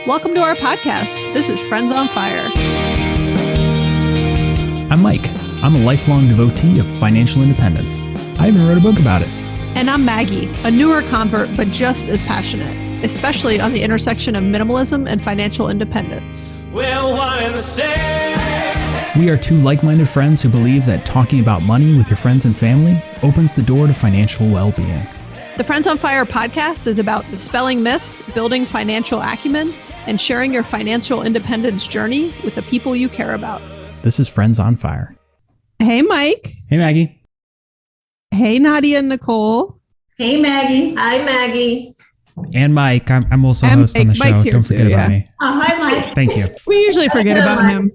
Welcome to our podcast. This is Friends on Fire. I'm Mike. I'm a lifelong devotee of financial independence. I even wrote a book about it. And I'm Maggie, a newer convert, but just as passionate, especially on the intersection of minimalism and financial independence. We're one and the same. We are two like-minded friends who believe that talking about money with your friends and family opens the door to financial well-being. The Friends on Fire podcast is about dispelling myths, building financial acumen, and sharing your financial independence journey with the people you care about. This is Friends on Fire. Hey, Mike. Hey, Maggie. Hey, Nadia and Nicole. Hey, Maggie. Hi, Maggie. And Mike. I'm also a host on the show. Don't forget about me. Oh, hi, Mike. Thank you. We usually forget about him.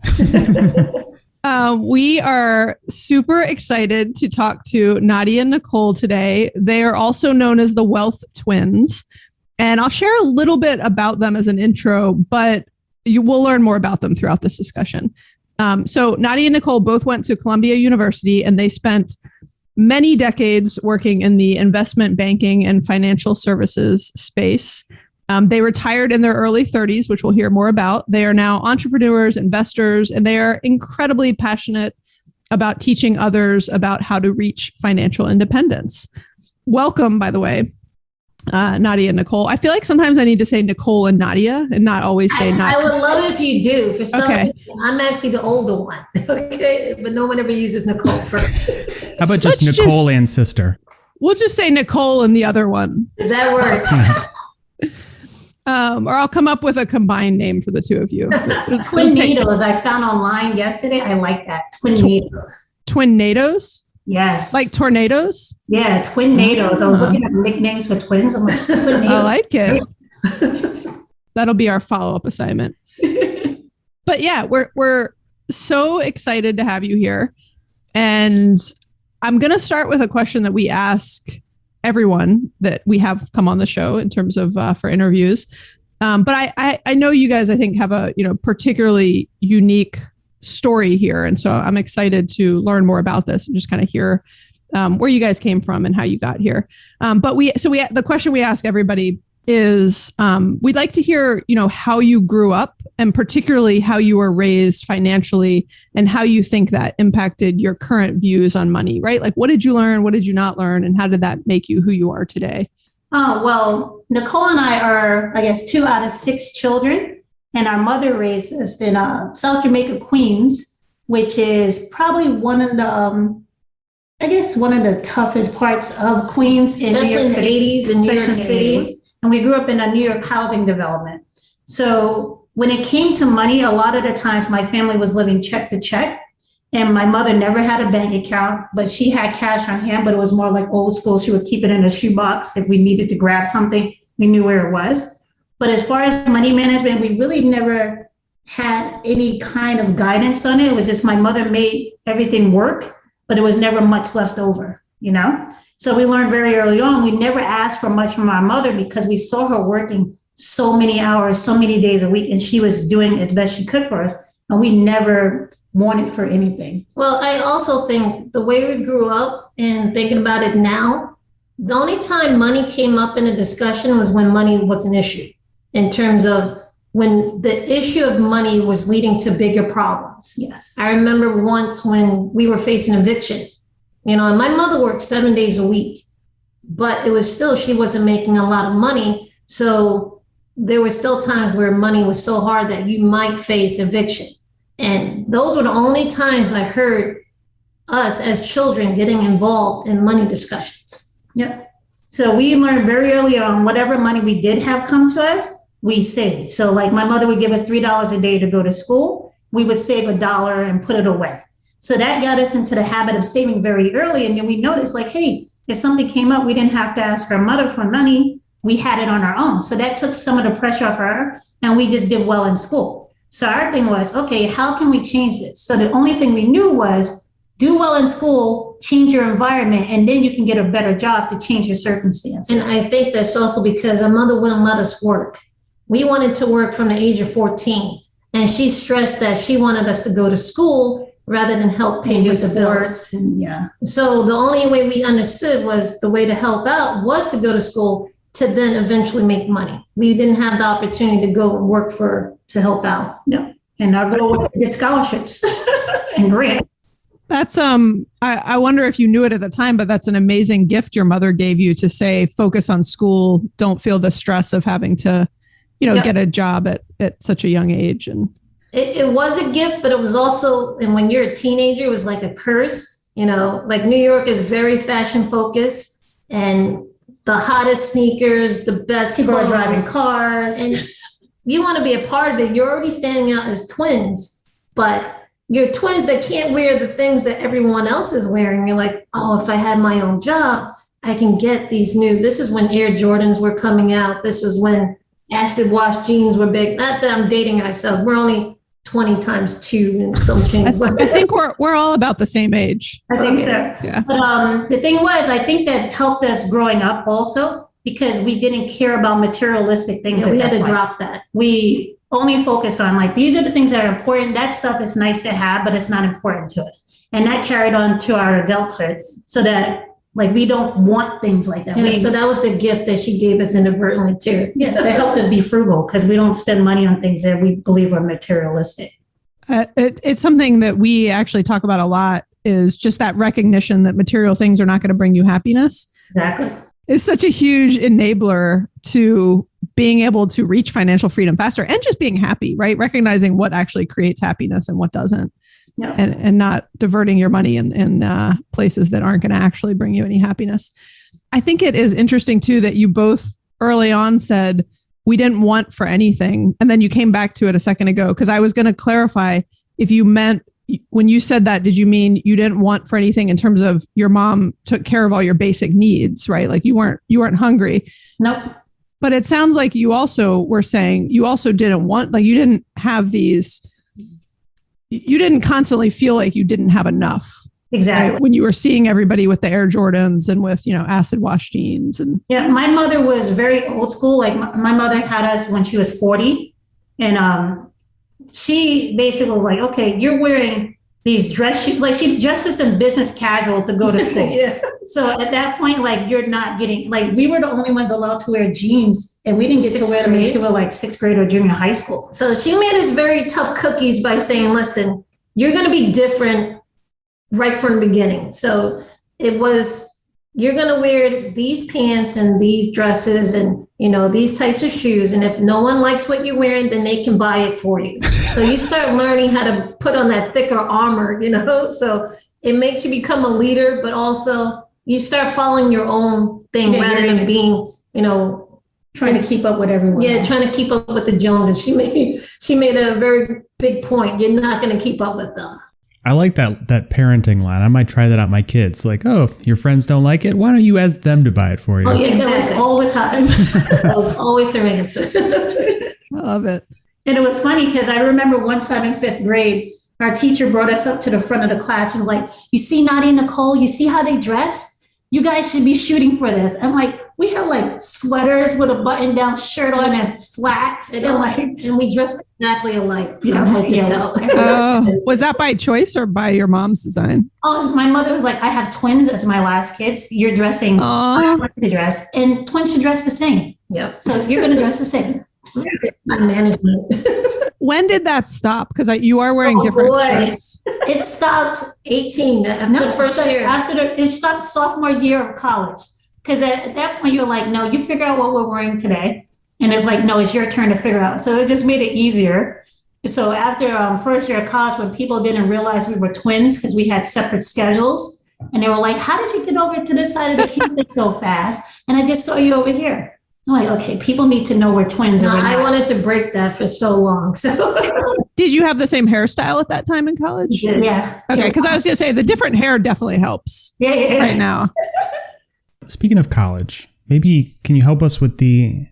We are super excited to talk to Nadia and Nicole today. They are also known as the Wealth Twins. And I'll share a little bit about them as an intro, but you will learn more about them throughout this discussion. So Nadia and Nicole both went to Columbia University, and they spent many decades working in the investment banking and financial services space. They retired in their early 30s, which we'll hear more about. They are now entrepreneurs, investors, and they are incredibly passionate about teaching others about how to reach financial independence. Welcome, by the way, Nadia and Nicole. I feel like sometimes I need to say Nicole and Nadia and not always say Nadia. I would love it if you do. For some reason, I'm actually the older one. Okay, but no one ever uses Nicole first. How about just Nicole and sister? We'll just say Nicole and the other one. That works. Or I'll come up with a combined name for the two of you. Twin-nados I found online yesterday. I like that. Twin-nados. Twin-nados? Yes. Like tornadoes? Yeah, twin-nados. I was looking at nicknames for twins. I'm like, twin-nados. I like it. That'll be our follow-up assignment. But yeah, we're so excited to have you here. And I'm going to start with a question that we ask everyone that we have come on the show in terms of for interviews. But I know you guys, I think, have a particularly unique story here. And so I'm excited to learn more about this and just kind of hear where you guys came from and how you got here. But the question we ask everybody is we'd like to hear, how you grew up and particularly how you were raised financially and how you think that impacted your current views on money, right? Like, what did you learn? What did you not learn? And how did that make you who you are today? Oh, well, Nicole and I are, 2 out of 6 children. And our mother raised us in South Jamaica, Queens, which is probably one of the toughest parts of Queens. Especially in the 80s in New York City. And we grew up in a New York housing development. So when it came to money, a lot of the times my family was living check to check. And my mother never had a bank account, but she had cash on hand, but it was more like old school. She would keep it in a shoebox. If we needed to grab something, we knew where it was. But as far as money management, we really never had any kind of guidance on it. It was just my mother made everything work, but it was never much left over, So we learned very early on, we never asked for much from our mother because we saw her working so many hours, so many days a week, and she was doing as best she could for us. And we never wanted for anything. Well, I also think the way we grew up and thinking about it now, the only time money came up in a discussion was when money was an issue. In terms of when the issue of money was leading to bigger problems. Yes. I remember once when we were facing eviction, and my mother worked 7 days a week, but it was still, she wasn't making a lot of money. So there were still times where money was so hard that you might face eviction. And those were the only times I heard us as children getting involved in money discussions. Yep. So we learned very early on, whatever money we did have come to us, we saved. So like my mother would give us $3 a day to go to school. We would save $1 and put it away. So that got us into the habit of saving very early. And then we noticed like, hey, if something came up, we didn't have to ask our mother for money. We had it on our own. So that took some of the pressure off her and we just did well in school. So our thing was, okay, how can we change this? So the only thing we knew was do well in school, change your environment, and then you can get a better job to change your circumstances. And I think that's also because our mother wouldn't let us work. We wanted to work from the age of 14. And she stressed that she wanted us to go to school rather than help pay for the bills. And yeah. So the only way we understood was the way to help out was to go to school, to then eventually make money. We didn't have the opportunity to go and work to help out. No. And our goal was to get scholarships and grants. That's I wonder if you knew it at the time, but that's an amazing gift your mother gave you to say, focus on school. Don't feel the stress of having to, get a job at such a young age. And it was a gift, but it was also, and when you're a teenager, it was like a curse. Like New York is very fashion focused, and the hottest sneakers, the best People are clothes, driving cars. and you want to be a part of it. You're already standing out as twins, but you're twins that can't wear the things that everyone else is wearing. You're like, oh, if I had my own job, I can get these this is when Air Jordans were coming out. This is when acid wash jeans were big. Not that I'm dating ourselves. We're only 20 times 2 and some change. I think we're all about the same age. I think so. Yeah. But the thing was, I think that helped us growing up also, because we didn't care about materialistic things. We had to drop that. We only focused on like, these are the things that are important. That stuff is nice to have, but it's not important to us. And that carried on to our adulthood, so that like, we don't want things like that. So that was the gift that she gave us inadvertently too. Yeah, that helped us be frugal, because we don't spend money on things that we believe are materialistic. It's something that we actually talk about a lot, is just that recognition that material things are not going to bring you happiness. Exactly. It's such a huge enabler to being able to reach financial freedom faster and just being happy, right? Recognizing what actually creates happiness and what doesn't. No. And not diverting your money in places that aren't going to actually bring you any happiness. I think it is interesting too that you both early on said we didn't want for anything, and then you came back to it a second ago, because I was going to clarify if you meant, when you said that, did you mean you didn't want for anything in terms of your mom took care of all your basic needs, right? Like you weren't hungry. Nope. But it sounds like you also were saying you also didn't want, like you didn't have these. You didn't constantly feel like you didn't have enough. Exactly. Right? When you were seeing everybody with the Air Jordans and with, acid wash jeans. And yeah, my mother was very old school. Like my mother had us when she was 40. And she basically was like, okay, you're wearing these dress shoes. Like she dressed us in business casual to go to school. Yeah. So at that point, like you're not getting, like we were the only ones allowed to wear jeans, and we didn't get to wear them until like 6th grade or junior high school. So she made us very tough cookies by saying, listen, you're going to be different right from the beginning. So it was, you're going to wear these pants and these dresses and, these types of shoes. And if no one likes what you're wearing, then they can buy it for you. So you start learning how to put on that thicker armor, so it makes you become a leader, but also you start following your own thing rather than being, trying to keep up with everyone. Yeah, trying to keep up with the Joneses. She made a very big point. You're not going to keep up with them. I like that parenting line. I might try that on my kids. Like, oh, if your friends don't like it, why don't you ask them to buy it for you? Oh, yeah, That was all the time. That was always her answer. I love it. And it was funny because I remember one time in 5th grade, our teacher brought us up to the front of the class and was like, you see Nadia and Nicole, you see how they dress? You guys should be shooting for this. I'm like, we had like sweaters with a button down shirt on and slacks. And we dressed exactly alike. Yeah, was that by choice or by your mom's design? Oh, my mother was like, I have twins as my last kids. You're dressing to dress, and twins should dress the same. Yep. So you're going to dress the same. Management. When did that stop? Because you are wearing different shirts. It stopped 18. The first year. It stopped sophomore year of college. Because at that point, you're like, no, you figure out what we're wearing today. And it's like, no, it's your turn to figure out. So it just made it easier. So after first year of college, when people didn't realize we were twins because we had separate schedules, and they were like, how did you get over to this side of the campus so fast? And I just saw you over here. I'm like, okay, people need to know we're twins. No, I wanted to break that for so long. So did you have the same hairstyle at that time in college? Yeah. Okay, because I was going to say the different hair definitely helps right now. Speaking of college, maybe can you help us with the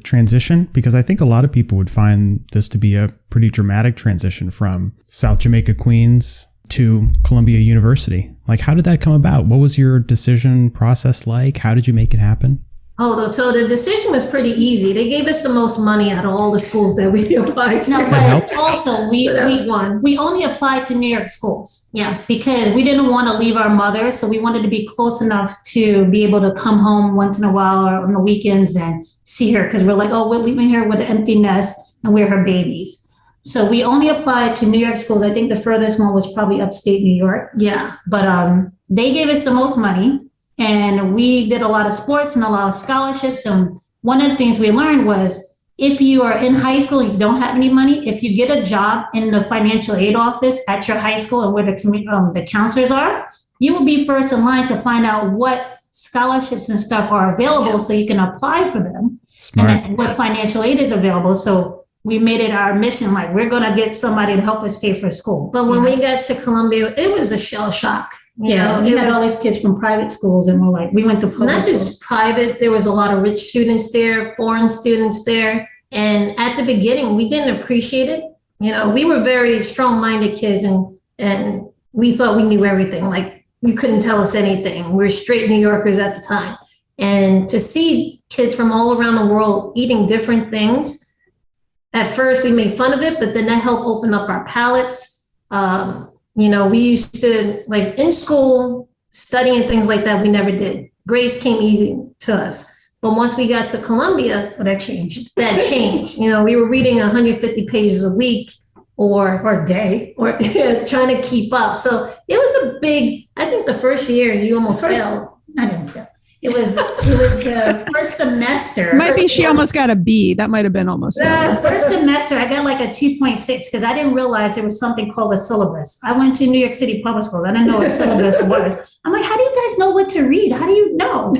transition? Because I think a lot of people would find this to be a pretty dramatic transition from South Jamaica, Queens to Columbia University. Like, how did that come about? What was your decision process like? How did you make it happen? Oh, so the decision was pretty easy. They gave us the most money out of all the schools that we applied to. No, That but helps. also we only applied to New York schools. Yeah. Because we didn't want to leave our mother, so we wanted to be close enough to be able to come home once in a while or on the weekends and see her, because we're like, oh, we're leaving her with an empty nest and we're her babies. So we only applied to New York schools. I think the furthest one was probably upstate New York. Yeah. But they gave us the most money, and we did a lot of sports and a lot of scholarships. And one of the things we learned was, if you are in high school and you don't have any money, if you get a job in the financial aid office at your high school and where the counselors are, you will be first in line to find out what scholarships and stuff are available, so you can apply for them. Smart. And that's what financial aid is available. So we made it our mission, like, we're going to get somebody to help us pay for school. But when we got to Columbia, it was a shell shock. we had all these kids from private schools, and we went to public not schools. just private, there was a lot of rich students there, foreign students there. And at the beginning, we didn't appreciate it. We were very strong-minded kids, and we thought we knew everything. Like, you couldn't tell us anything. We were straight New Yorkers at the time. And to see kids from all around the world eating different things, at first we made fun of it, but then that helped open up our palates. We used to, like, in school, studying things like that, we never did. Grades came easy to us. But once we got to Columbia, That changed. that changed. We were reading 150 pages a week or a day. or trying to keep up. So it was I think the first year you almost failed. I didn't fail. It was the first semester. Might be she almost got a B. That might have been almost. The first semester, I got like a 2.6 because I didn't realize there was something called a syllabus. I went to New York City public school. I didn't know what syllabus was. I'm like, how do you guys know what to read? How do you know?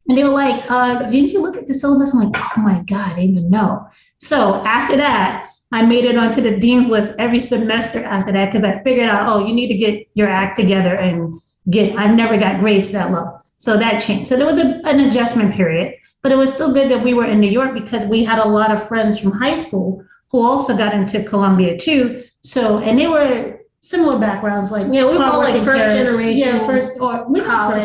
And they were like, didn't you look at the syllabus? I'm like, oh my God, I didn't even know. So after that, I made it onto the dean's list every semester after that, because I figured out, you need to get your act together and I never got grades that low. So that changed. So there was an adjustment period, but it was still good that we were in New York, because we had a lot of friends from high school who also got into Columbia too. So, and they were similar backgrounds, like, we were all like first generation college.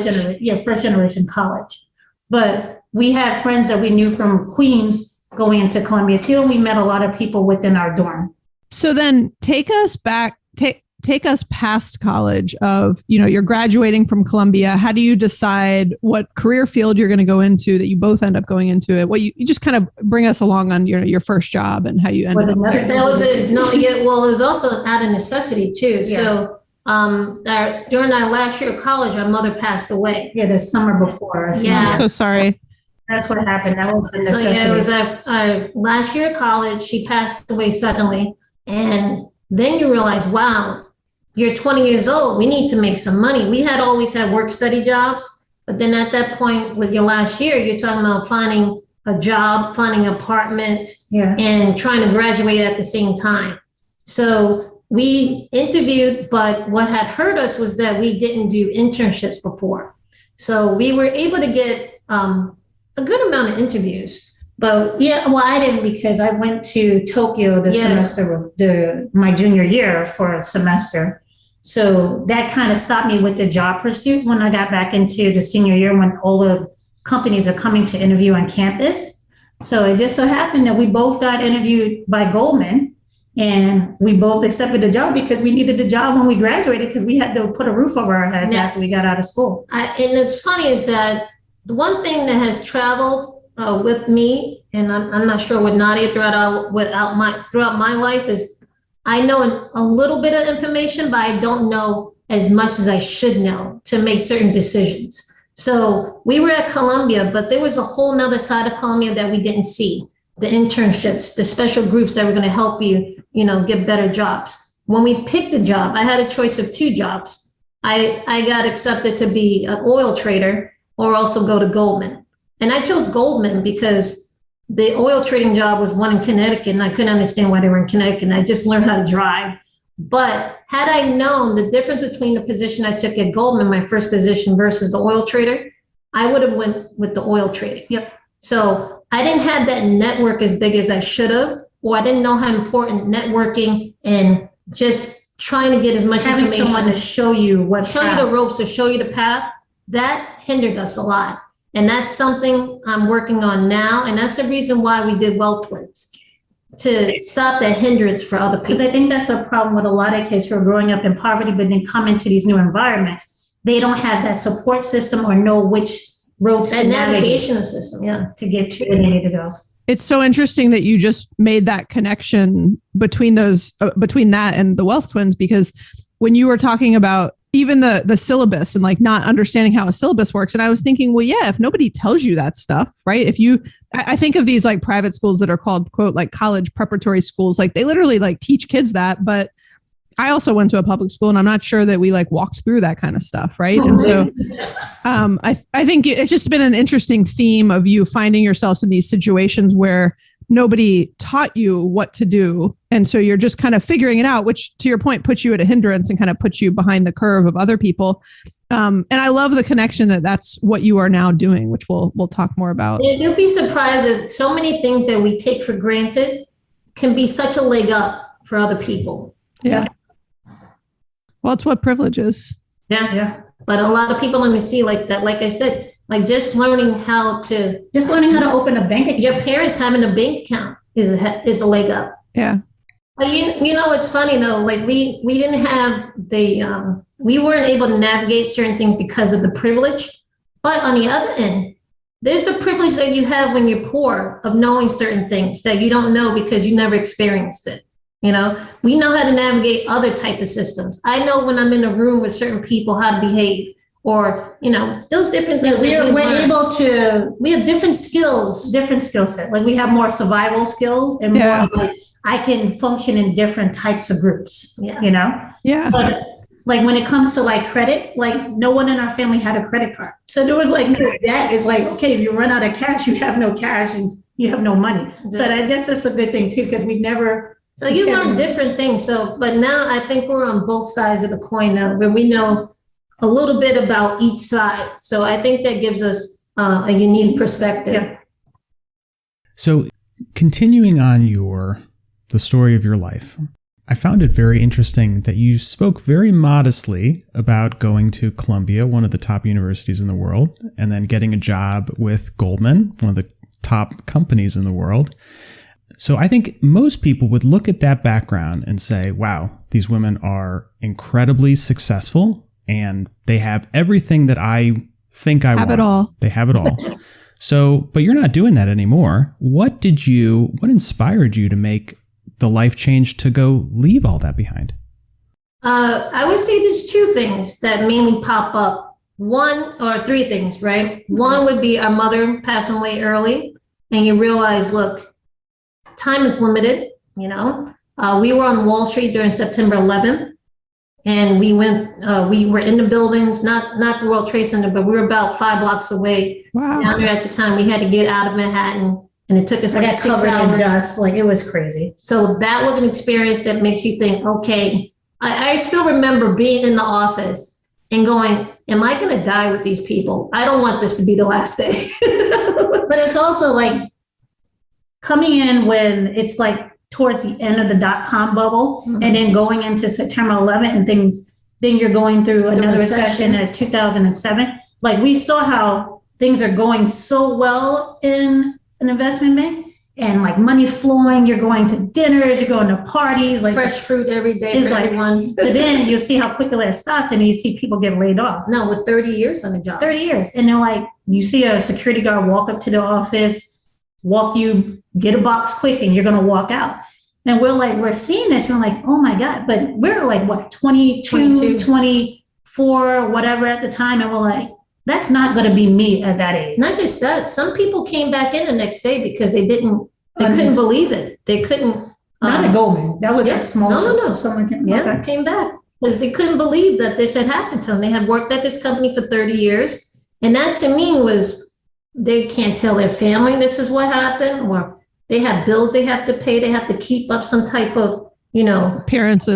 First generation college. But we had friends that we knew from Queens going into Columbia too, and we met a lot of people within our dorm. So then take us back, take us past college of, you're graduating from Columbia. How do you decide what career field you're going to go into, that you both end up going into it? Well, you just kind of bring us along on your first job and how you ended up there. That was it. No, yeah. Well, it was also out of necessity too. Yeah. So during our last year of college, our mother passed away. Yeah, the summer before. Yeah. I'm so sorry. That's what happened. That was the necessity. So it was our last year of college. She passed away suddenly. And then you realize, wow, you're 20 years old. We need to make some money. We had always had work study jobs. But then at that point with your last year, you're talking about finding a job, finding an apartment, and trying to graduate at the same time. So we interviewed, but what had hurt us was that we didn't do internships before. So we were able to get a good amount of interviews. But I didn't, because I went to Tokyo the semester of my junior year for a semester. So that kind of stopped me with the job pursuit when I got back into the senior year, when all the companies are coming to interview on campus. So it just so happened that we both got interviewed by Goldman, and we both accepted the job because we needed a job when we graduated, because we had to put a roof over our heads after we got out of school. And it's funny is that the one thing that has traveled with me, and I'm not sure with Nadia throughout my life, is I know a little bit of information, but I don't know as much as I should know to make certain decisions. So we were at Columbia, but there was a whole nother side of Columbia that we didn't see. The internships, the special groups that were going to help you, get better jobs. When we picked a job, I had a choice of two jobs. I got accepted to be an oil trader or also go to Goldman. And I chose Goldman because the oil trading job was one in Connecticut, and I couldn't understand why they were in Connecticut. And I just learned how to drive. But had I known the difference between the position I took at Goldman, my first position, versus the oil trader, I would have went with the oil trading. Yep. So I didn't have that network as big as I should have, or I didn't know how important networking and just trying to get as much Having information. someone to show you the ropes or show you the path, that hindered us a lot. And that's something I'm working on now. And that's the reason why we did Wealth Twins, to stop that hindrance for other Because people. I think that's a problem with a lot of kids who are growing up in poverty, but then come into these new environments. They don't have that support system or know which roads That to navigate navigation system, yeah. to get to where they need to go. It's so interesting that you just made that connection between those, between that and the Wealth Twins, because when you were talking about even the syllabus and like not understanding how a syllabus works, and I was thinking, well, yeah, if nobody tells you that stuff, right? If you, I think of these like private schools that are called, quote, like college preparatory schools, like they literally like teach kids that, but I also went to a public school and I'm not sure that we like walked through that kind of stuff. Right. And so I think it's just been an interesting theme of you finding yourselves in these situations where nobody taught you what to do. And so you're just kind of figuring it out, which to your point, puts you at a hindrance and kind of puts you behind the curve of other people. And I love the connection that that's what you are now doing, which we'll talk more about. You'll be surprised that so many things that we take for granted can be such a leg up for other people. Yeah. Well, it's what privilege is. Yeah. But a lot of people let me see like that. Like I said, like just learning how to open a bank account. Your parents having a bank account is a leg up. Yeah. But you know, it's funny though, like we didn't have we weren't able to navigate certain things because of the privilege. But on the other end, there's a privilege that you have when you're poor of knowing certain things that you don't know because you never experienced it. You know, we know how to navigate other type of systems. I know when I'm in a room with certain people how to behave, or, you know, those different things. We have different skills. Different skill set. Like we have more survival skills and more like I can function in different types of groups, you know? Yeah. But like when it comes to like credit, like no one in our family had a credit card. So there was like no debt. It's like, okay, if you run out of cash, you have no cash and you have no money. Yeah. So I guess that's a good thing too, because we never. So you learn different things. So, but now I think we're on both sides of the coin now, where we know a little bit about each side. So I think that gives us a unique perspective. Yeah. So continuing on the story of your life, I found it very interesting that you spoke very modestly about going to Columbia, one of the top universities in the world, and then getting a job with Goldman, one of the top companies in the world. So I think most people would look at that background and say, wow, these women are incredibly successful and they have everything that I think I want. Have it all. They have it all. So, but you're not doing that anymore. What inspired you to make the life change to go leave all that behind? I would say there's two things that mainly pop up. One or three things, right? One would be our mother passing away early, and you realize, look, time is limited, you know. We were on Wall Street during September 11th, and we were in the buildings, not the World Trade Center, but we were about 5 blocks away. Wow. Down there at the time, we had to get out of Manhattan, and it took us like 6 covered hours. in dust, like it was crazy. So that was an experience that makes you think, okay, I still remember being in the office and going, am I going to die with these people? I don't want this to be the last day. But it's also like coming in when it's like towards the end of the .com bubble, and then going into September 11th and things, then you're going through another recession at 2007. Like we saw how things are going so well in an investment bank, and like money's flowing, you're going to dinners, you're going to parties, like fresh fruit every day for everyone. But then you see how quickly it stops, and you see people get laid off. No, with 30 years on the job. 30 years. And they're like, you see a security guard walk up to the office, walk you, get a box quick, and you're going to walk out. And we're seeing this, and we're like, oh my God, but we're like, what, 22, 24, whatever at the time. And we're like, that's not going to be me at that age. Not just that, some people came back in the next day because they couldn't believe it. They couldn't. Not a Goldman. That was like small. No. Someone came back because they couldn't believe that this had happened to them. They had worked at this company for 30 years. And that to me was, they can't tell their family this is what happened, or they have bills they have to pay. They have to keep up some type of, you know, appearance,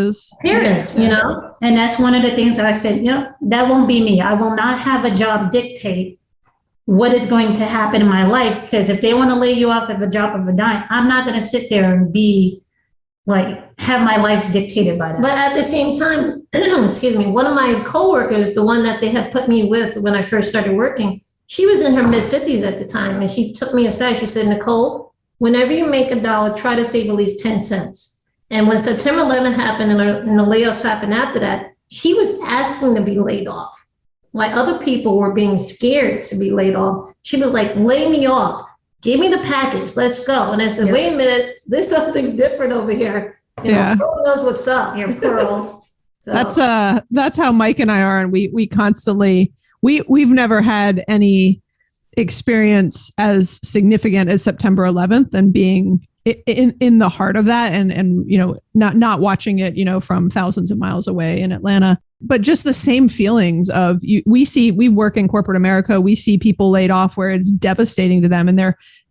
you know. And that's one of the things that I said, that won't be me. I will not have a job dictate what is going to happen in my life, because if they want to lay you off at the drop of a dime, I'm not going to sit there and be like, have my life dictated by that. But at the same time, excuse me, one of my coworkers, the one that they had put me with when I first started working, She was in her mid 50s at the time, and she took me aside. She said, Nicole, whenever you make $1, try to save at least 10 cents. And when September 11th happened and the layoffs happened after that, she was asking to be laid off. While other people were being scared to be laid off, she was like, lay me off. Give me the package. Let's go. And I said, wait a minute, there's something's different over here. You know, no one knows what's up, your girl. So. That's how Mike and I are. And we constantly, we've never had any experience as significant as September 11th and being in the heart of that and you know, not watching it, you know, from thousands of miles away in Atlanta, but just the same feelings of we work in corporate America. We see people laid off where it's devastating to them. And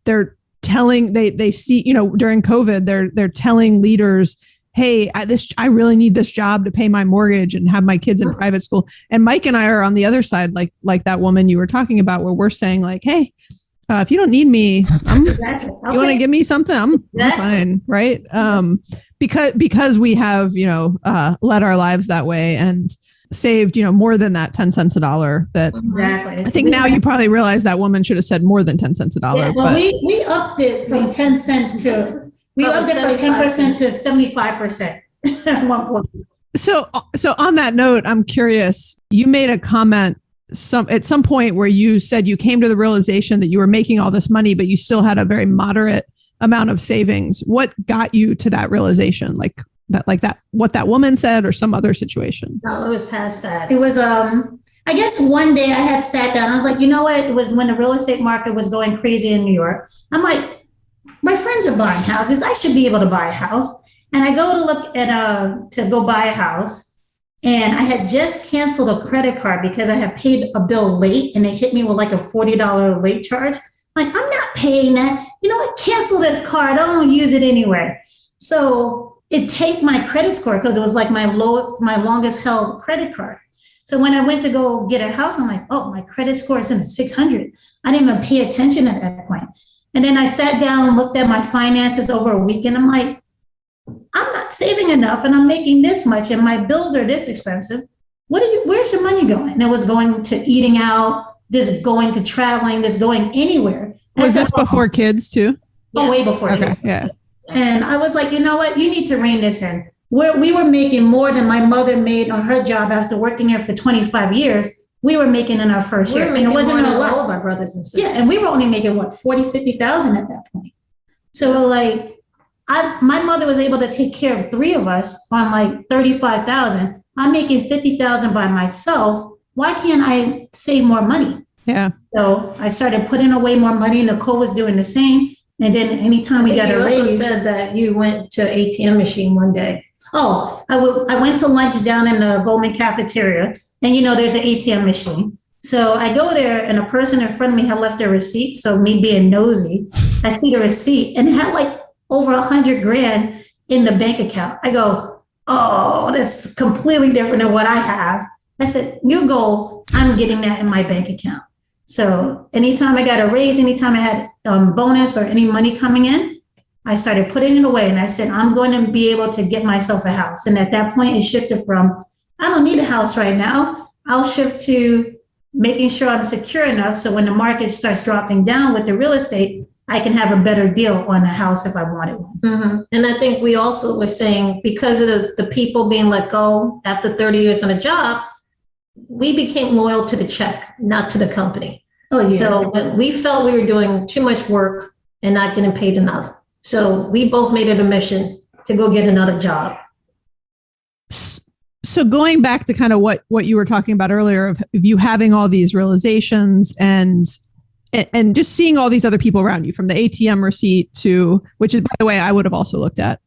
they're telling, they see, you know, during COVID, they're telling leaders, hey, I really need this job to pay my mortgage and have my kids in private school. And Mike and I are on the other side, like that woman you were talking about, where we're saying like, hey, if you don't need me, you want to give me something, I'm fine. Right. Because we have, you know, led our lives that way and saved, you know, more than that 10 cents a dollar that I think now you probably realize that woman should have said more than 10 cents a dollar. Yeah, well, but we upped it from 10 cents to, we upped it from 10% to 75% at one point. So on that note, I'm curious, you made a comment at some point where you said you came to the realization that you were making all this money, but you still had a very moderate amount of savings. What got you to that realization? Like that, what that woman said or some other situation? No, it was past that. It was, I guess one day I had sat down. I was like, you know what? It was when the real estate market was going crazy in New York. I'm like, my friends are buying houses. I should be able to buy a house. And I go to look at, to go buy a house. And I had just canceled a credit card because I had paid a bill late and they hit me with like a $40 late charge. Like, I'm not paying that. You know what? Cancel this card. I don't use it anyway. So it tanked my credit score because it was like my longest held credit card. So when I went to go get a house, I'm like, oh, my credit score is in the 600. I didn't even pay attention at that point. And then I sat down and looked at my finances over a weekend. I'm like, I'm not saving enough and I'm making this much and my bills are this expensive. Where's your money going? And it was going to eating out, this going to traveling, this going anywhere. Was this before kids too? Oh, way before kids. Yeah. And I was like, you know what? You need to rein this in. We were making more than my mother made on her job after working there for 25 years. We were making in our first year. And it wasn't a lot. All of our brothers and sisters. Yeah. And we were only making what, 40, 50,000 at that point. So like, my mother was able to take care of three of us on like 35,000. I'm making 50,000 by myself. Why can't I save more money? Yeah. So I started putting away more money. Nicole was doing the same. And then anytime we got a raise. You also said that you went to ATM machine one day. Oh, I went to lunch down in the Goldman cafeteria. And you know, there's an ATM machine. So I go there and a person in front of me had left their receipt. So me being nosy, I see the receipt and it had like over $100,000 in the bank account. I go, oh, that's completely different than what I have. I said, new goal, I'm getting that in my bank account. So anytime I got a raise, anytime I had bonus or any money coming in, I started putting it away. And I said, I'm going to be able to get myself a house. And at that point, it shifted from, I don't need a house right now. I'll shift to making sure I'm secure enough. So when the market starts dropping down with the real estate, I can have a better deal on a house if I wanted one. Mm-hmm. And I think we also were saying because of the people being let go after 30 years on a job, we became loyal to the check, not to the company. Oh, yeah. So we felt we were doing too much work and not getting paid enough. So we both made it a mission to go get another job. So going back to kind of what you were talking about earlier of you having all these realizations and just seeing all these other people around you, from the ATM receipt to, which is, by the way, I would have also looked at,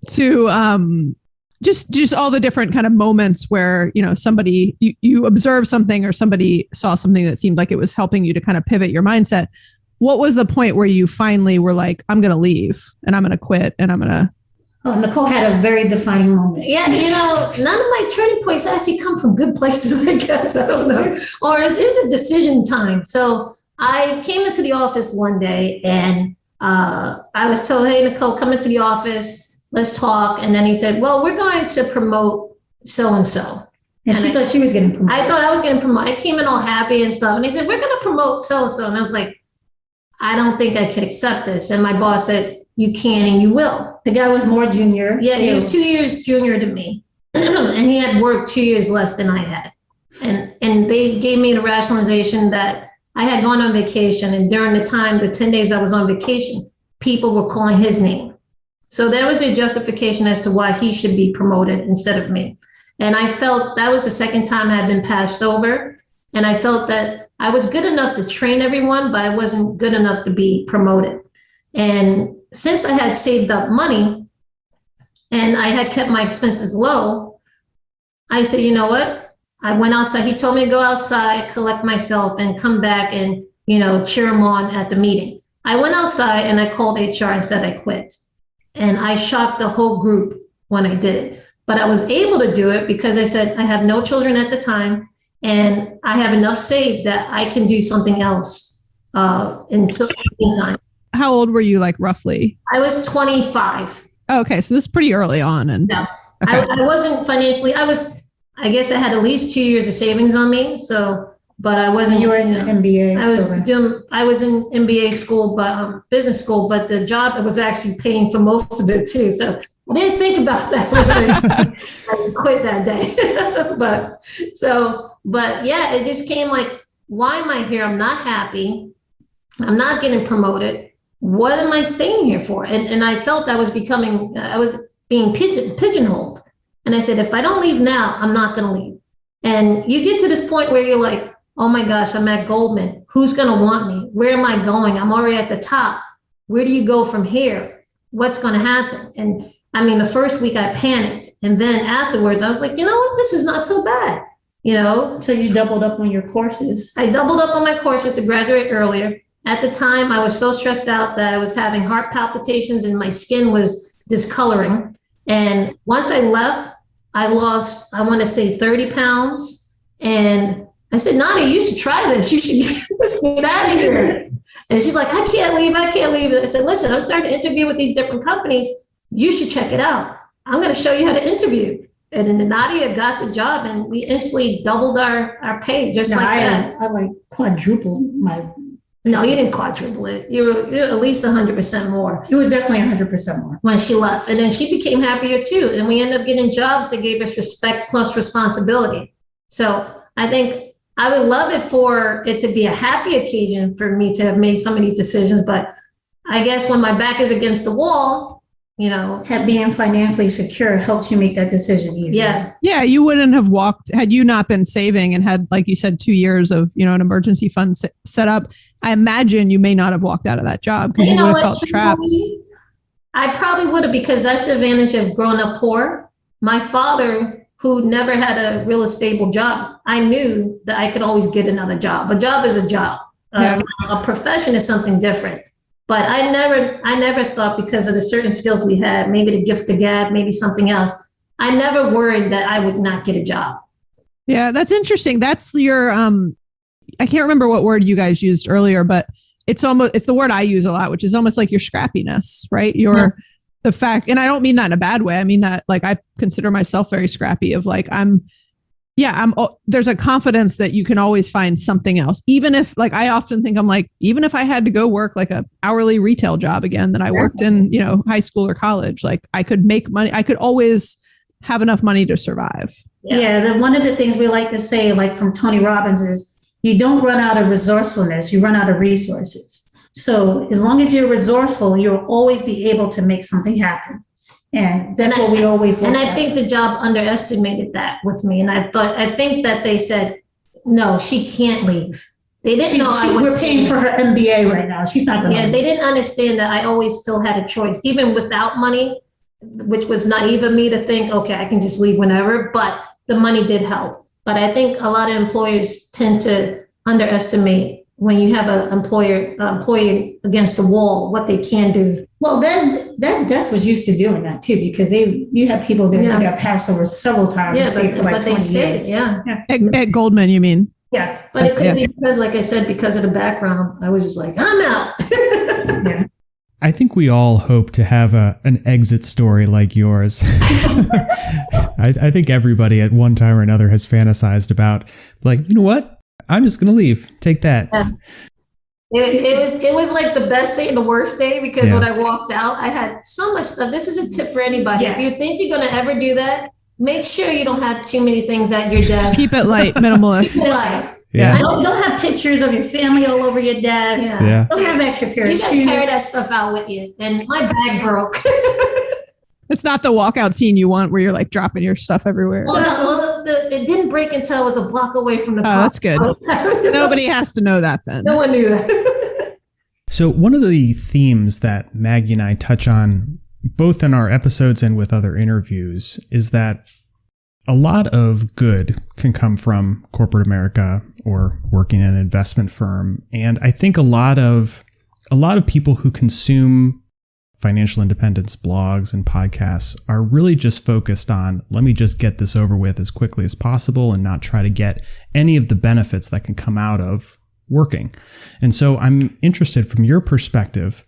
to just all the different kind of moments where, you know, somebody, you observe something or somebody saw something that seemed like it was helping you to kind of pivot your mindset. What was the point where you finally were like, I'm going to leave and I'm going to quit and I'm going to... Oh, Nicole had a very defining moment. Yeah, you know, none of my turning points actually come from good places, I guess. I don't know. Or is it decision time? So I came into the office one day and I was told, hey, Nicole, come into the office. Let's talk. And then he said, well, we're going to promote so-and-so. And she thought she was getting promoted. I thought I was getting promoted. I came in all happy and stuff. And they said, we're going to promote so-and-so. And I was like, I don't think I could accept this. And my boss said, you can and you will. The guy was more junior. Yeah, he was 2 years junior to me. And he had worked 2 years less than I had. And they gave me the rationalization that I had gone on vacation. And during the 10 days I was on vacation, people were calling his name. So that was the justification as to why he should be promoted instead of me. And I felt that was the second time I had been passed over. And I felt that I was good enough to train everyone, but I wasn't good enough to be promoted. And since I had saved up money and I had kept my expenses low, I said, you know what? I went outside. He told me to go outside, collect myself, and come back and, cheer him on at the meeting. I went outside and I called HR and said I quit. And I shocked the whole group when I did it. But I was able to do it because I said I have no children at the time and I have enough saved that I can do something else until time. How old were you, like, roughly? I was 25. Oh, okay, so this is pretty early on. And no, okay. I wasn't financially. I guess I had at least 2 years of savings on me. But I wasn't. You were in MBA. I was in MBA school, but business school. But the job was actually paying for most of it too. So I didn't think about that. I quit that day. but yeah, it just came like, why am I here? I'm not happy. I'm not getting promoted. What am I staying here for? And I felt I was being pigeonholed. And I said, if I don't leave now, I'm not going to leave. And you get to this point where you're like, oh my gosh, I'm at Goldman. Who's going to want me? Where am I going? I'm already at the top. Where do you go from here? What's going to happen? And I mean, the first week I panicked. And then afterwards, I was like, you know what? This is not so bad. So you doubled up on your courses. I doubled up on my courses to graduate earlier. At the time, I was so stressed out that I was having heart palpitations and my skin was discoloring. And once I left, I lost, I want to say 30 pounds. And I said, Nadia, you should try this. You should get out of here. And she's like, I can't leave. And I said, listen, I'm starting to interview with these different companies. You should check it out. I'm going to show you how to interview. And then Nadia got the job and we instantly doubled our pay just that. I like quadrupled my. No, you didn't quadruple it. You're at least 100% more. It was definitely 100% more. When she left. And then she became happier too. And we ended up getting jobs that gave us respect plus responsibility. So I think I would love it for it to be a happy occasion for me to have made some of these decisions. But I guess when my back is against the wall, being financially secure helps you make that decision easier. Yeah, you wouldn't have walked had you not been saving and had, like you said, 2 years of an emergency fund set up. I imagine you may not have walked out of that job because you would have felt trapped. I probably would have, because that's the advantage of growing up poor. My father, who never had a real stable job, I knew that I could always get another job. A job is a job. A profession is something different. But I never thought, because of the certain skills we had, maybe the gift of gab, maybe something else, I never worried that I would not get a job. Yeah, that's interesting. That's your, I can't remember what word you guys used earlier, but it's the word I use a lot, which is almost like your scrappiness, right? The fact, and I don't mean that in a bad way. I mean that, like, I consider myself very scrappy of like, there's a confidence that you can always find something else. Even if, like, I often think, I'm like, even if I had to go work like a hourly retail job again that I worked in, high school or college, like I could make money. I could always have enough money to survive. Yeah. One of the things we like to say, like from Tony Robbins, is you don't run out of resourcefulness, you run out of resources. So as long as you're resourceful, you'll always be able to make something happen. And that's what we always look at. And I think the job underestimated that with me. And I think that they said, no, she can't leave. They didn't know we're paying for her MBA right now. She's not going to. Yeah, they didn't understand that I always still had a choice, even without money, which was naive of me to think, okay, I can just leave whenever. But the money did help. But I think a lot of employers tend to underestimate when you have an employee against the wall, what they can do. Well, that desk was used to doing that too, because you had people there that got passed over several times. But they stayed. Yeah. At Goldman, you mean? Yeah, but it could be because, like I said, because of the background, I was just like, I'm out. Yeah. I think we all hope to have an exit story like yours. I think everybody at one time or another has fantasized about, like, you know what? I'm just going to leave. Take that. Yeah. It was like the best day and the worst day, because when I walked out, I had so much stuff. This is a tip for anybody. Yeah. If you think you're going to ever do that, make sure you don't have too many things at your desk. Keep it light, minimalist. Right. Yeah. Don't have pictures of your family all over your desk. Yeah. Don't have extra pair of You shoes. gotta carry that stuff out with you. And my bag broke. It's not the walkout scene you want where you're like dropping your stuff everywhere. It didn't break until I was a block away from the Oh, car. that's good. Nobody has to know that then. No one knew that. So one of the themes that Maggie and I touch on both in our episodes and with other interviews is that a lot of good can come from corporate America or working in an investment firm. And I think a lot of people who consume financial independence blogs and podcasts are really just focused on, let me just get this over with as quickly as possible and not try to get any of the benefits that can come out of working. And so I'm interested from your perspective,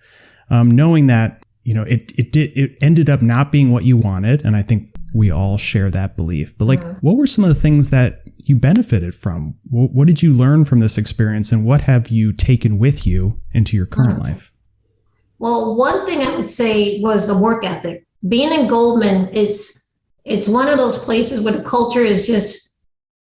knowing that, you know, it ended up not being what you wanted. And I think we all share that belief. But like, what were some of the things that you benefited from? What did you learn from this experience, and what have you taken with you into your current life? Well, one thing I would say was the work ethic. Being in Goldman, it's one of those places where the culture is just,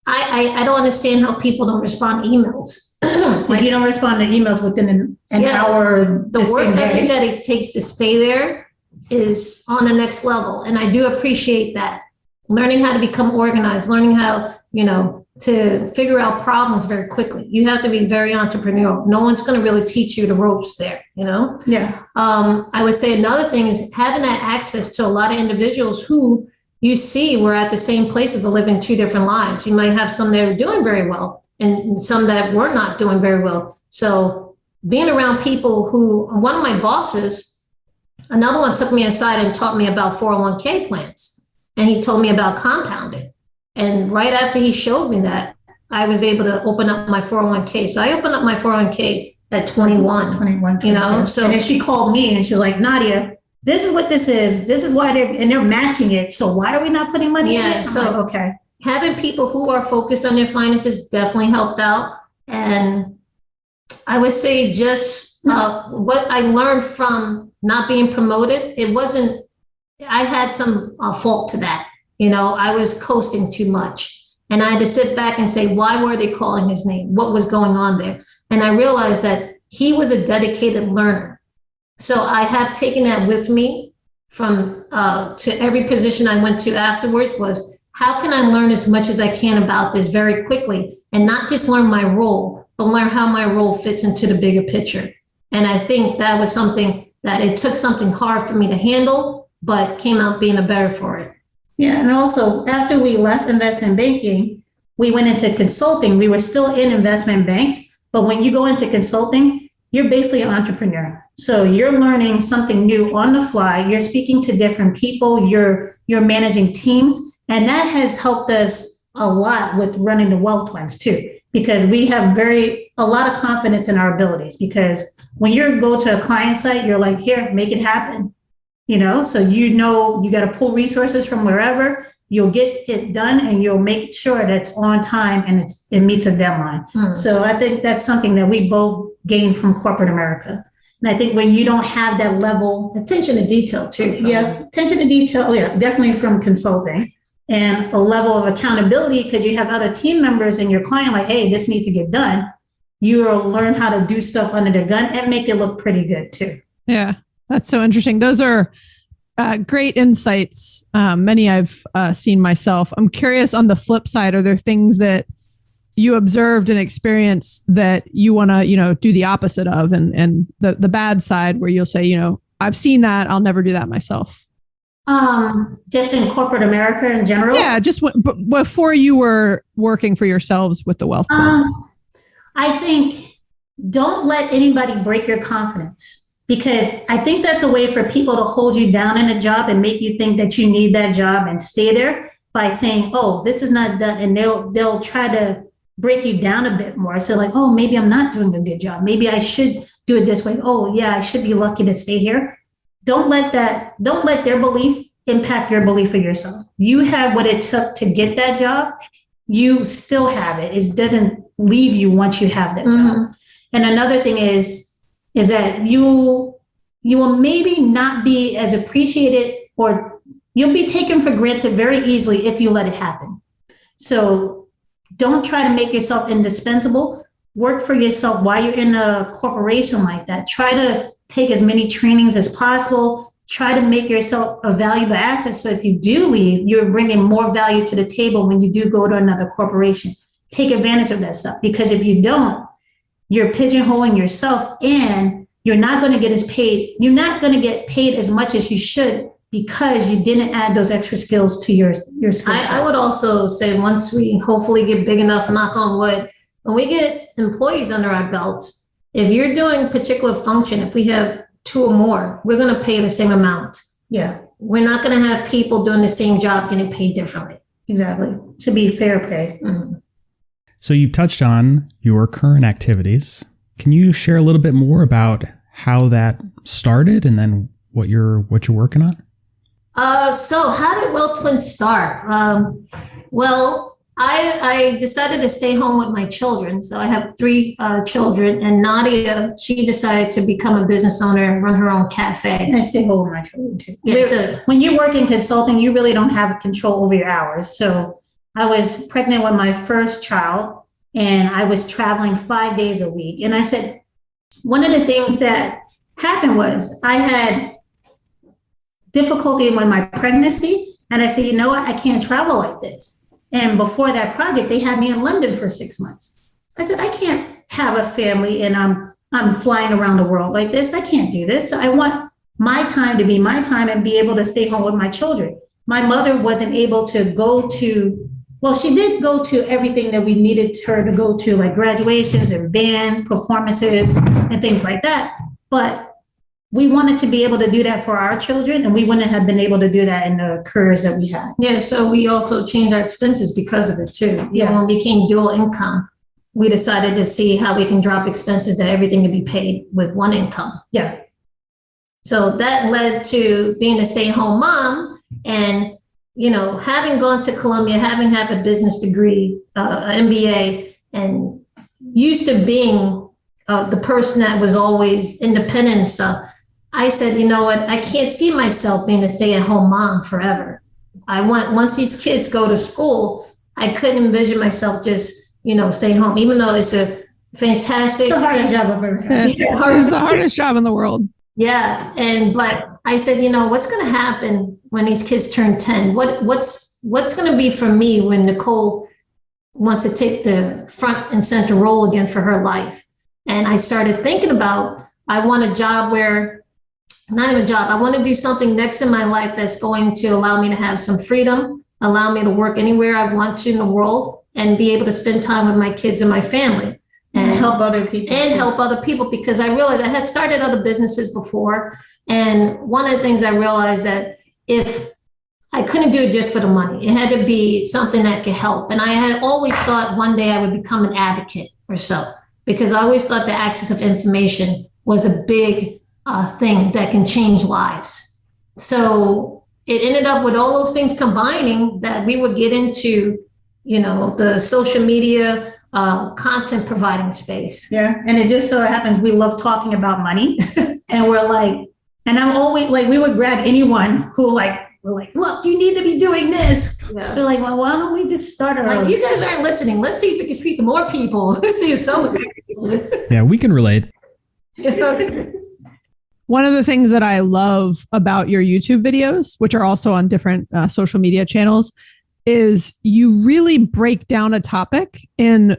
I don't understand how people don't respond to emails. If you don't respond to emails within an hour, the work ethic that it takes to stay there is on the next level. And I do appreciate that. Learning how to become organized, learning how, to figure out problems very quickly. You have to be very entrepreneurial. No one's going to really teach you the ropes there, Yeah. I would say another thing is having that access to a lot of individuals who you see were at the same places but living two different lives. You might have some that are doing very well and some that were not doing very well. So being around people who, one of my bosses, another one took me aside and taught me about 401k plans. And he told me about compounding. And right after he showed me that, I was able to open up my 401k. So I opened up my 401k at 21. 21. So and then she called me and she's like, Nadia, this is what this is. This is why they're matching it. So why are we not putting money in it? So like, okay. Having people who are focused on their finances definitely helped out. And I would say just what I learned from not being promoted, I had some fault to that. I was coasting too much. And I had to sit back and say, why were they calling his name? What was going on there? And I realized that he was a dedicated learner. So I have taken that with me from to every position I went to afterwards was, how can I learn as much as I can about this very quickly and not just learn my role, but learn how my role fits into the bigger picture. And I think that was something that it took something hard for me to handle, but came out being a better for it. Yeah. And also after we left investment banking, we went into consulting. We were still in investment banks, but when you go into consulting, you're basically an entrepreneur. So you're learning something new on the fly. You're speaking to different people. You're managing teams. And that has helped us a lot with running the Wealth Twins too, because we have a lot of confidence in our abilities, because when you go to a client site, you're like, here, make it happen. So you got to pull resources from wherever, you'll get it done and you'll make sure that it's on time and it meets a deadline. So I think that's something that we both gained from corporate America. And I think when you don't have that level, attention to detail too. Yeah, attention to detail. Yeah, definitely from consulting, and a level of accountability because you have other team members and your client like, hey, this needs to get done. You will learn how to do stuff under the gun and make it look pretty good too. Yeah. That's so interesting. Those are great insights. Many I've seen myself. I'm curious on the flip side, are there things that you observed and experienced that you want to, do the opposite of, and the bad side where you'll say, I've seen that, I'll never do that myself? Just in corporate America in general? Yeah, just before you were working for yourselves with the Wealth Twins. I think don't let anybody break your confidence. Because I think that's a way for people to hold you down in a job and make you think that you need that job and stay there by saying, oh, this is not done. And they'll try to break you down a bit more. So like, oh, maybe I'm not doing a good job. Maybe I should do it this way. Oh, yeah, I should be lucky to stay here. Don't let their belief impact your belief of yourself. You have what it took to get that job. You still have it. It doesn't leave you once you have that job. And another thing is that you will maybe not be as appreciated, or you'll be taken for granted very easily if you let it happen. So don't try to make yourself indispensable. Work for yourself while you're in a corporation like that. Try to take as many trainings as possible. Try to make yourself a valuable asset. So if you do leave, you're bringing more value to the table when you do go to another corporation. Take advantage of that stuff, because if you don't, you're pigeonholing yourself, and you're not going to get as paid. You're not going to get paid as much as you should, because you didn't add those extra skills to your skill set. I would also say, once we hopefully get big enough, knock on wood, when we get employees under our belt, if you're doing a particular function, if we have 2 or more, we're going to pay the same amount. Yeah, We're not going to have people doing the same job getting paid differently. exactly. To be fair pay. So you touched on your current activities. Can you share a little bit more about how that started and then what you're working on? So how did Well Twins start? Well, I decided to stay home with my children. So I have 3 children, and Nadia, she decided to become a business owner and run her own cafe. I stay home with my children too. Yeah, so When you work in consulting, you really don't have control over your hours. So I was pregnant with my first child, and I was traveling 5 days a week. And I said, one of the things that happened was I had difficulty with my pregnancy. And I said, you know what? I can't travel like this. And before that project, they had me in London for 6 months. I said, I can't have a family and I'm flying around the world like this. I can't do this. So I want my time to be my time and be able to stay home with my children. My mother wasn't able to go to, well, she did go to everything that we needed her to go to, like graduations and band performances and things like that. But we wanted to be able to do that for our children, and we wouldn't have been able to do that in the careers that we had. yeah, so we also changed our expenses because of it too. Yeah. When we became dual income, we decided to see how we can drop expenses, that everything can be paid with one income. Yeah. So that led to being a stay-at-home mom, and having gone to Columbia, having had a business degree, an MBA, and used to being the person that was always independent and stuff, I said, you know what, I can't see myself being a stay-at-home mom forever. Once these kids go to school, I couldn't envision myself just, staying home, even though it's a fantastic. It's the hardest job I've ever had. It's the hardest job in the world. Yeah. But I said, what's going to happen when these kids turn 10? What's going to be for me when Nicole wants to take the front and center role again for her life? And I started thinking about, I want a job where, not even a job, I want to do something next in my life that's going to allow me to have some freedom, allow me to work anywhere I want to in the world, and be able to spend time with my kids and my family. And help other people. And help other people, because I realized I had started other businesses before. And one of the things I realized that if I couldn't do it just for the money, it had to be something that could help. And I had always thought one day I would become an advocate or so, because I always thought the access of information was a big thing that can change lives. So it ended up with all those things combining that we would get into, the social media, content providing space. Yeah. And it just so happens we love talking about money. And we're like, and I'm always like, we would grab anyone who we're like, look, you need to be doing this. Yeah. So like, well, why don't we just start our you guys aren't listening. Let's see if we can speak to more people. Let's see if someone's Yeah, we can relate. One of the things that I love about your YouTube videos, which are also on different social media channels, is you really break down a topic in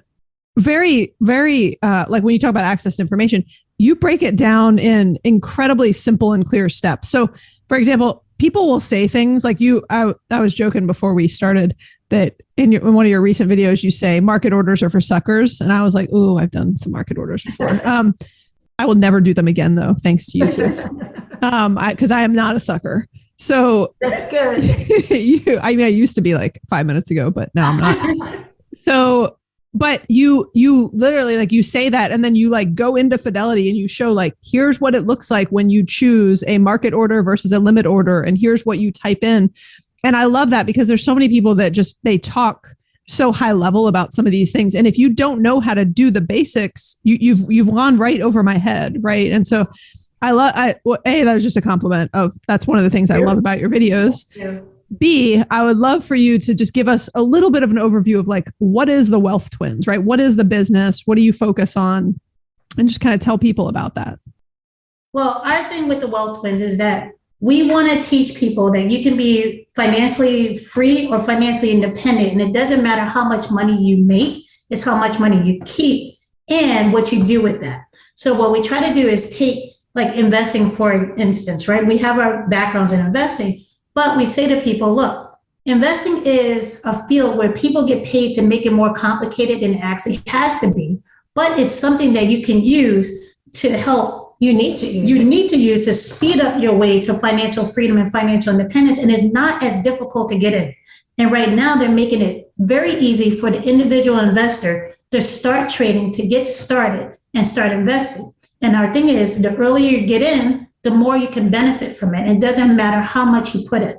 very, very, like when you talk about access to information, you break it down in incredibly simple and clear steps. So, for example, people will say things like I was joking before we started that in one of your recent videos, you say market orders are for suckers. And I was like, ooh, I've done some market orders before. I will never do them again, though, thanks to YouTube, because I am not a sucker. So that's good. I used to be like 5 minutes ago, but now I'm not. So, But you literally like you say that and then you like go into Fidelity and you show like, here's what it looks like when you choose a market order versus a limit order. And here's what you type in. And I love that because there's so many people that just, they talk so high level about some of these things. And if you don't know how to do the basics, you've gone right over my head. Right. And so that was just a compliment of, that's one of the things I love about your videos. Yeah. B, I would love for you to just give us a little bit of an overview of like, what is the Wealth Twins, right? What is the business? What do you focus on? And just kind of tell people about that. Well, our thing with the Wealth Twins is that we want to teach people that you can be financially free or financially independent. And it doesn't matter how much money you make, it's how much money you keep and what you do with that. So what we try to do is take like investing, for instance, right? We have our backgrounds in investing. But we say to people, look, investing is a field where people get paid to make it more complicated than it actually has to be. But it's something that you can use to help. You need to use to speed up your way to financial freedom and financial independence. And it's not as difficult to get in. And right now they're making it very easy for the individual investor to start trading, to get started and start investing. And our thing is, the earlier you get in, the more you can benefit from it. It doesn't matter how much you put in.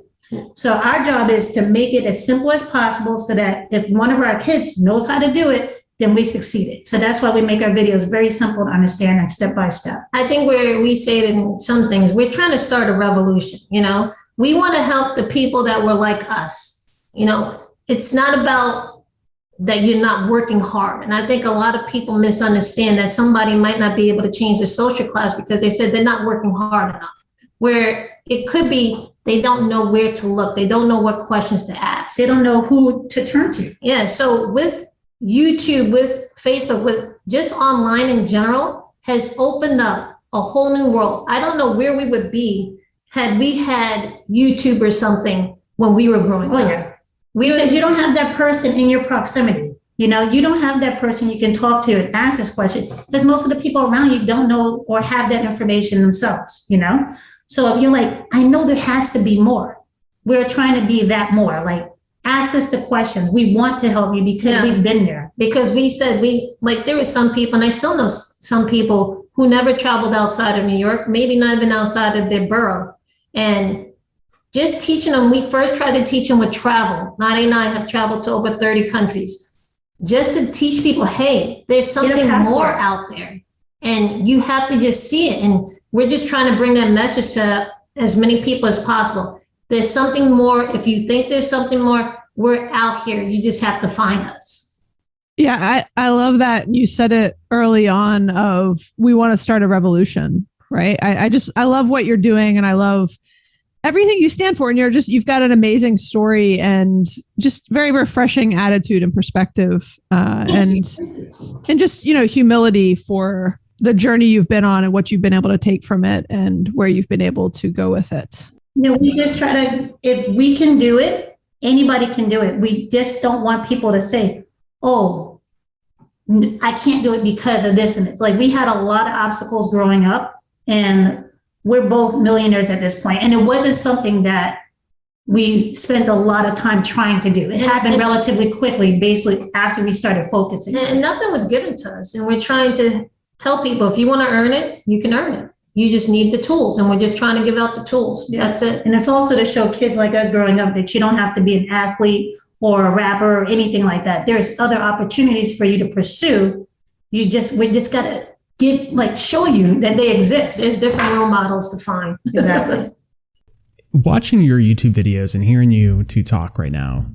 So our job is to make it as simple as possible so that if one of our kids knows how to do it, then we succeeded. So that's why we make our videos very simple to understand and step by step. I think where we say it in some things, we're trying to start a revolution. We want to help the people that were like us. It's not about that you're not working hard. And I think a lot of people misunderstand that somebody might not be able to change their social class because they said they're not working hard enough, where it could be they don't know where to look. They don't know what questions to ask. They don't know who to turn to. Yeah. So with YouTube, with Facebook, with just online in general, has opened up a whole new world. I don't know where we would be had we had YouTube or something when we were growing up. Yeah. Because you don't have that person in your proximity. You don't have that person you can talk to and ask this question because most of the people around you don't know or have that information themselves, So if you're like, I know there has to be more. We're trying to be that more. Like, ask us the questions. We want to help you because we've been there. Because we said there were some people, and I still know some people who never traveled outside of New York, maybe not even outside of their borough. And just teaching them, we first tried to teach them with travel. Nadia and I have traveled to over 30 countries. Just to teach people, hey, there's something more out there. And you have to just see it. And we're just trying to bring that message to as many people as possible. There's something more. If you think there's something more, we're out here. You just have to find us. Yeah, I love that you said it early on of we want to start a revolution, right? I love what you're doing and I love everything you stand for. And you've got an amazing story and just very refreshing attitude and perspective and just, humility for the journey you've been on and what you've been able to take from it and where you've been able to go with it. We just try to, if we can do it, anybody can do it. We just don't want people to say, oh, I can't do it because of this. And it's like, we had a lot of obstacles growing up and we're both millionaires at this point. And it wasn't something that we spent a lot of time trying to do. It happened relatively quickly, basically after we started focusing. And nothing was given to us. And we're trying to tell people, if you want to earn it, you can earn it. You just need the tools. And we're just trying to give out the tools. Yeah. That's it. And it's also to show kids like us growing up that you don't have to be an athlete or a rapper or anything like that. There's other opportunities for you to pursue. We just got to show you that they exist. There's different role models to find. Exactly. Watching your YouTube videos and hearing you two talk right now,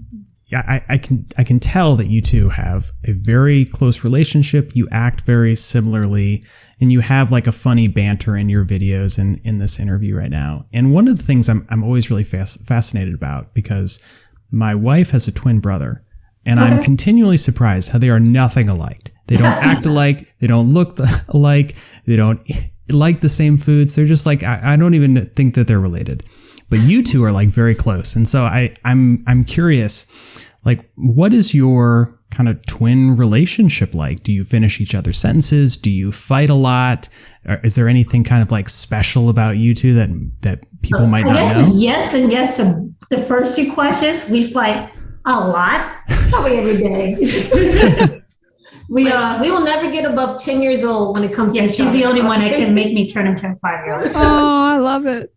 I can tell that you two have a very close relationship. You act very similarly, and you have like a funny banter in your videos and in this interview right now. And one of the things I'm always really fascinated about, because my wife has a twin brother, and I'm continually surprised how they are nothing alike. They don't act alike. They don't look alike. They don't like the same foods. They're just like, I don't even think that they're related. But you two are like very close. And so I'm curious, like, what is your kind of twin relationship like? Do you finish each other's sentences? Do you fight a lot? Or is there anything kind of like special about you two that people might not know? Yes and yes to the first two questions. We fight a lot, probably every day. We We will never get above 10 years old when it comes to yeah, each she's other. the only one that can make me turn into a 5-year-old. Oh, I love it.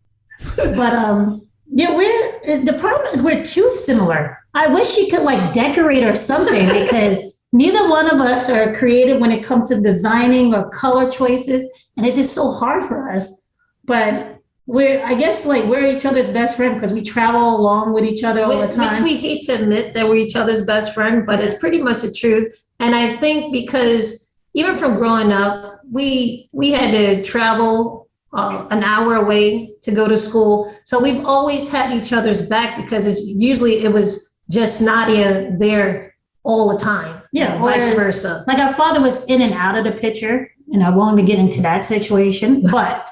But yeah, the problem is we're too similar. I wish she could like decorate or something because neither one of us are creative when it comes to designing or color choices, and it's just so hard for us. But I guess we're each other's best friend because we travel along with each other all the time. Which we hate to admit that we're each other's best friend, but it's pretty much the truth. And I think because even from growing up, we had to travel an hour away to go to school. So we've always had each other's back because it was just Nadia there all the time. Yeah, vice versa. Like our father was in and out of the picture, and I won't get into that situation, but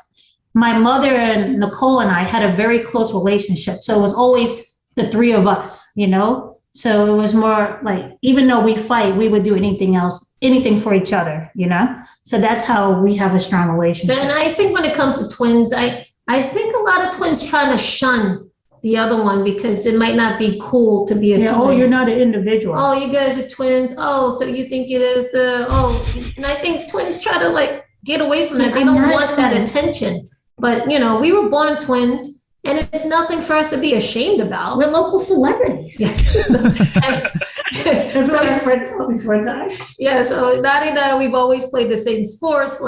my mother and Nicole and I had a very close relationship. So it was always the three of us, So it was more like, even though we fight, we would do anything for each other, So that's how we have a strong relationship. And I think when it comes to twins, I think a lot of twins try to shun the other one because it might not be cool to be a twin. Oh, you're not an individual. Oh, you guys are twins. Oh, so you think it is and I think twins try to get away from that. They don't want that attention. But, we were born twins, and it's nothing for us to be ashamed about. We're local celebrities. That's what my friend told me for a time. Yeah, so Nadia and I, we've always played the same sports.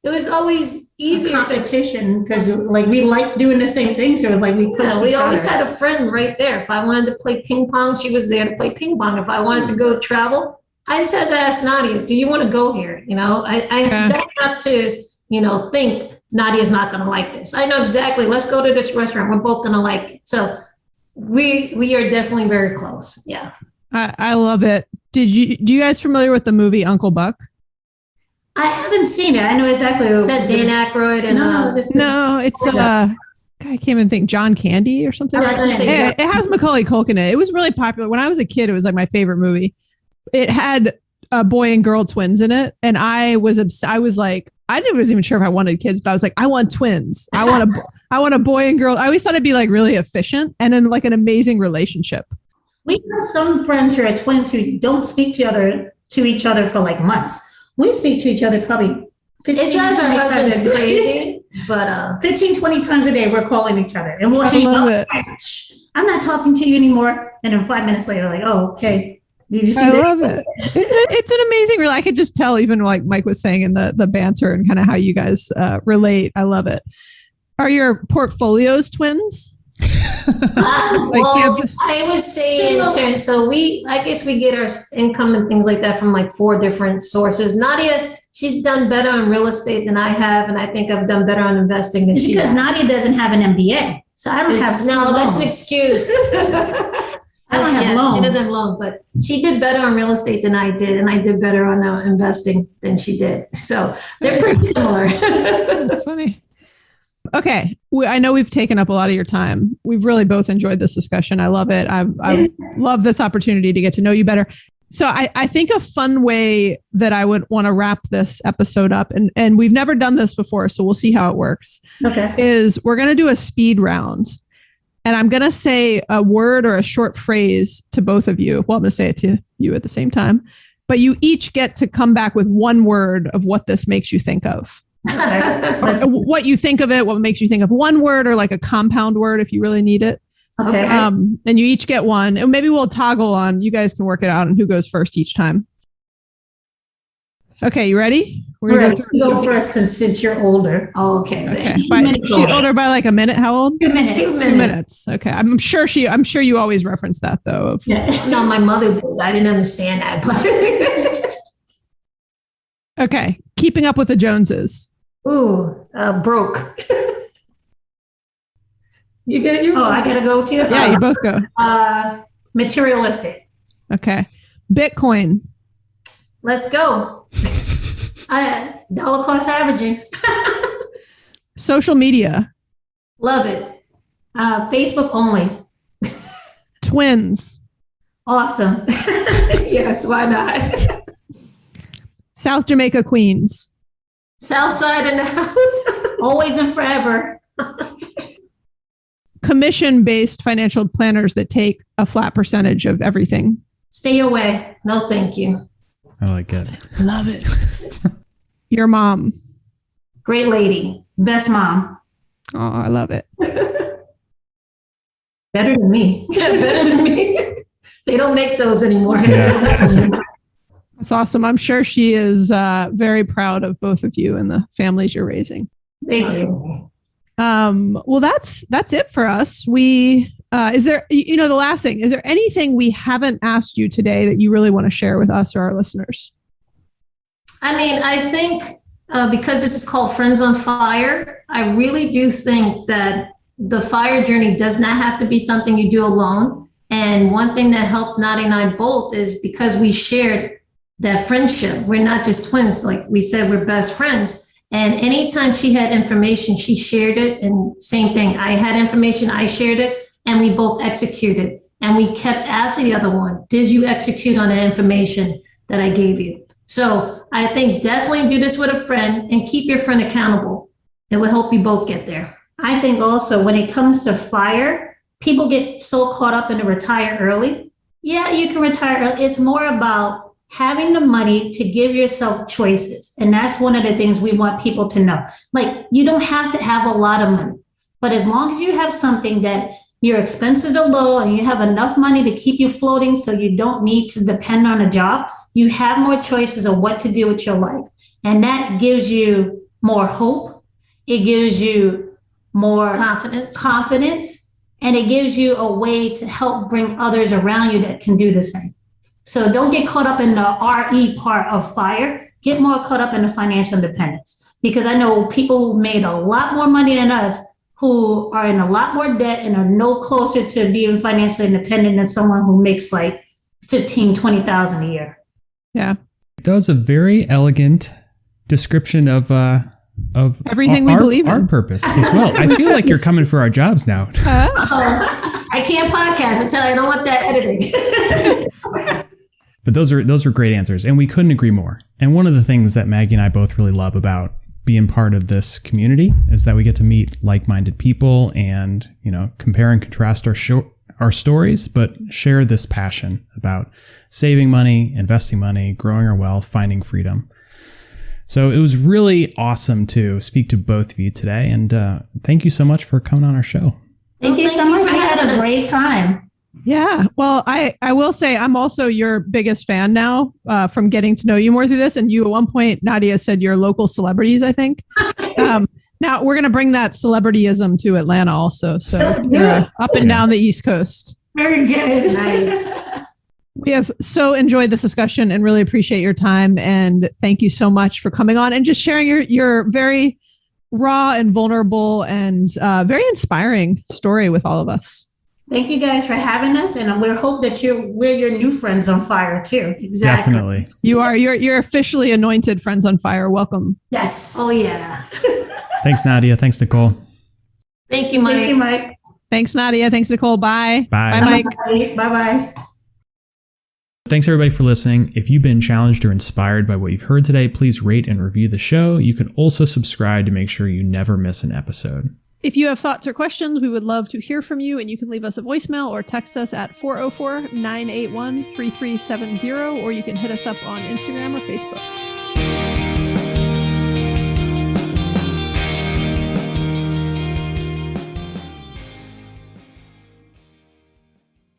It was always easier. Competition, because we like doing the same thing. So it was we pushed we always had a friend right there. If I wanted to play ping pong, she was there to play ping pong. If I wanted to go travel, I just had to ask Nadia, do you want to go here? I don't have to, think Nadia's not going to like this. I know exactly. Let's go to this restaurant. We're both going to like it. So we are definitely very close. Yeah. I love it. Do you guys familiar with the movie Uncle Buck? I haven't seen it. I know exactly. Is that Dan Aykroyd and no, it's I can't even think, John Candy or something. It has Macaulay Culkin in it. It was really popular when I was a kid. It was my favorite movie. It had boy and girl twins in it, and I was I wasn't even sure if I wanted kids, but I was like, I want twins. I want a boy and girl. I always thought it'd be really efficient and then an amazing relationship. We have some friends who are twins who don't speak to each other for months. We speak to each other probably 15, it drives our husbands crazy, but 15, 20 times a day we're calling each other, and we'll hang up. I'm not talking to you anymore, and then 5 minutes later, oh, okay. Did you see that? I love it. It's an amazing. I could just tell, even like Mike was saying, in the banter and kind of how you guys relate. I love it. Are your portfolios twins? I would say in turn. So I guess we get our income and things like that from 4 different sources. Nadia, she's done better on real estate than I have, and I think I've done better on investing than she has. Because Nadia doesn't have an MBA, so I don't have. No, that's an excuse. I don't have loans. She doesn't have loans, but she did better on real estate than I did, and I did better on investing than she did. So they're pretty similar. That's funny. Okay, I know we've taken up a lot of your time. We've really both enjoyed this discussion. I love it. I love this opportunity to get to know you better. So I think a fun way that I would want to wrap this episode up, and we've never done this before, so we'll see how it works, is we're going to do a speed round. And I'm going to say a word or a short phrase to both of you. Well, I'm going to say it to you at the same time. But you each get to come back with one word of what this makes you think of. What you think of it, what makes you think of one word, or a compound word if you really need it. Okay. And you each get one. And maybe we'll toggle on. You guys can work it out on who goes first each time. Okay, you ready? We're going to go first since you're older. Oh, okay. She's older by a minute. How old? 2 minutes. 2 minutes. Okay. I'm sure you always reference that though. No, my mother did. I didn't understand that. But okay. Keeping Up with the Joneses. Ooh, broke. You get your. Oh, I gotta go too. Yeah, you both go. Materialistic. Okay. Bitcoin. Let's go. Dollar cost averaging. Social media. Love it. Facebook only. Twins. Awesome. Yes, why not? South Jamaica Queens. South side in the house. Always and forever. Commission-based financial planners that take a flat percentage of everything. Stay away. No, thank you. I like it. Love it. Your mom. Great lady. Best mom. Oh, I love it. Better than me. Better than me. They don't make those anymore. Yeah. That's awesome. I'm sure she is very proud of both of you and the families you're raising. Thank you. Well, that's it for us. Is there, the last thing, is there anything we haven't asked you today that you really want to share with us or our listeners? I mean, I think because this is called Friends on Fire, I really do think that the fire journey does not have to be something you do alone. And one thing that helped Nadia and I both is because we shared that friendship. We're not just twins. Like we said, we're best friends. And anytime she had information, she shared it. And same thing, I had information, I shared it, and we both executed. And we kept after the other one. Did you execute on the information that I gave you? So I think definitely do this with a friend and keep your friend accountable. It will help you both get there. I think also when it comes to fire, people get so caught up in the retire early. Yeah, you can retire early. It's more about having the money to give yourself choices. And that's one of the things we want people to know. Like, you don't have to have a lot of money, but as long as you have something that your expenses are low and you have enough money to keep you floating so you don't need to depend on a job, you have more choices of what to do with your life. And that gives you more hope. It gives you more confidence, and it gives you a way to help bring others around you that can do the same. So don't get caught up in the RE part of fire. Get more caught up in the financial independence, because I know people who made a lot more money than us who are in a lot more debt and are no closer to being financially independent than someone who makes like 15, 20,000 a year. Yeah. That was a very elegant description of everything we believe in. Our purpose as well. I feel like you're coming for our jobs now. I can't podcast until I don't want that editing. But those were great answers, and we couldn't agree more. And one of the things that Maggie and I both really love about being part of this community is that we get to meet like-minded people and, compare and contrast our stories, but share this passion about saving money, investing money, growing our wealth, finding freedom. So it was really awesome to speak to both of you today, and thank you so much for coming on our show. Thank you so much. We had a great time. Yeah. Well, I will say I'm also your biggest fan now from getting to know you more through this. And you at one point, Nadia, said you're local celebrities, I think. Now we're going to bring that celebrityism to Atlanta also. So you're up and down the East Coast. Very good. Nice. We have so enjoyed this discussion and really appreciate your time. And thank you so much for coming on and just sharing your very raw and vulnerable and very inspiring story with all of us. Thank you guys for having us, and we hope that we're your new friends on fire too. Exactly. Definitely. You're officially anointed friends on fire. Welcome. Yes. Oh yeah. Thanks, Nadia. Thanks, Nicole. Thank you, Mike. Thank you, Mike. Thanks, Nadia. Thanks, Nicole. Bye. Bye. Bye, Mike. Bye-bye. Thanks, everybody, for listening. If you've been challenged or inspired by what you've heard today, please rate and review the show. You can also subscribe to make sure you never miss an episode. If you have thoughts or questions, we would love to hear from you, and you can leave us a voicemail or text us at 404-981-3370, or you can hit us up on Instagram or Facebook.